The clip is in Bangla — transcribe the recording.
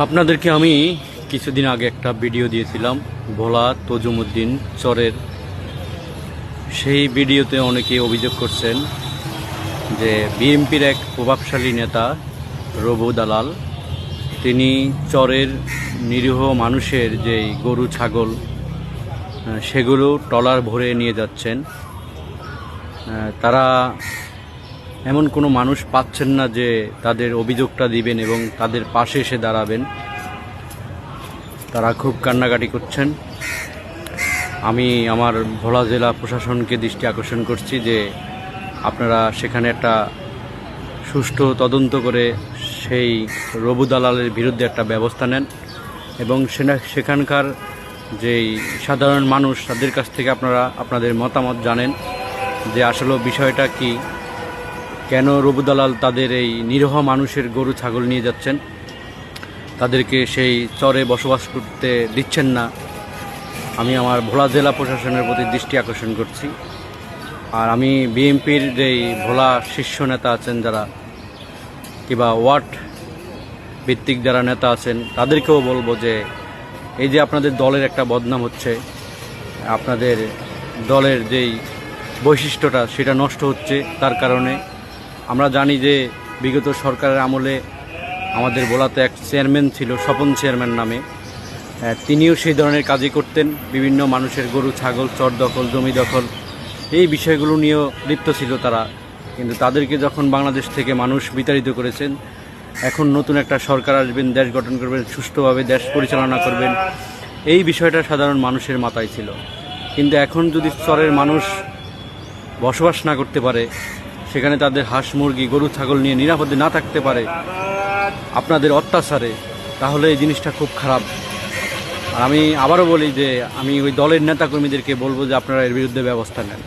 আপনাদেরকে আমি কিছুদিন আগে একটা ভিডিও দিয়েছিলাম ভোলা তজুমুদ্দিন চরের। সেই ভিডিওতে অনেকে অভিযোগ করছেন যে বিএনপির এক প্রভাবশালী নেতা রবু দালাল তিনি চরের নিরীহ মানুষের যেই গরু ছাগল সেগুলো ট্রলার ভরে নিয়ে যাচ্ছেন। তারা এমন কোনো মানুষ পাচ্ছেন না যে তাদের অভিযোগটা দিবেন এবং তাদের পাশে এসে দাঁড়াবেন। তারা খুব কান্নাকাটি করছেন। আমি আমার ভোলা জেলা প্রশাসনকে দৃষ্টি আকর্ষণ করছি যে আপনারা সেখানে একটা সুষ্ঠু তদন্ত করে সেই রবু দালালের বিরুদ্ধে একটা ব্যবস্থা নেন এবং সেখানকার যেই সাধারণ মানুষ তাদের কাছ থেকে আপনারা আপনাদের মতামত জানেন যে আসলে বিষয়টা কি, কেন রবু দালাল তাদের এই নিরীহ মানুষের গরু ছাগল নিয়ে যাচ্ছেন, তাদেরকে সেই চরে বসবাস করতে দিচ্ছেন না। আমি আমার ভোলা জেলা প্রশাসনের প্রতি দৃষ্টি আকর্ষণ করছি। আর আমি বিএনপির যেই ভোলা শীর্ষ নেতা আছেন যারা কিংবা ওয়ার্ড ভিত্তিক যারা নেতা আছেন তাদেরকেও বলবো যে এই যে আপনাদের দলের একটা বদনাম হচ্ছে, আপনাদের দলের যেই বৈশিষ্ট্যটা সেটা নষ্ট হচ্ছে। তার কারণে আমরা জানি যে বিগত সরকারের আমলে আমাদের ভোলাতে এক চেয়ারম্যান ছিল স্বপন চেয়ারম্যান নামে, তিনিও সেই ধরনের কাজই করতেন। বিভিন্ন মানুষের গরু ছাগল চর দখল জমি দখল এই বিষয়গুলো নিয়েও লিপ্ত ছিল তারা। কিন্তু তাদেরকে যখন বাংলাদেশ থেকে মানুষ বিতাড়িত করেছেন, এখন নতুন একটা সরকার আসবেন, দেশ গঠন করবেন, সুষ্ঠুভাবে দেশ পরিচালনা করবেন, এই বিষয়টা সাধারণ মানুষের মাথায় ছিল। কিন্তু এখন যদি চরের মানুষ বসবাস না করতে পারে, সেখানে তাদের হাঁস মুরগি গরু ছাগল নিয়ে নিরাপদে না থাকতে পারে আপনাদের অত্যাচারে, তাহলে এই জিনিসটা খুব খারাপ। আর আমি আবারও বলি যে আমি ওই দলের নেতাকর্মীদেরকে বলবো যে আপনারা এর বিরুদ্ধে ব্যবস্থা নেন।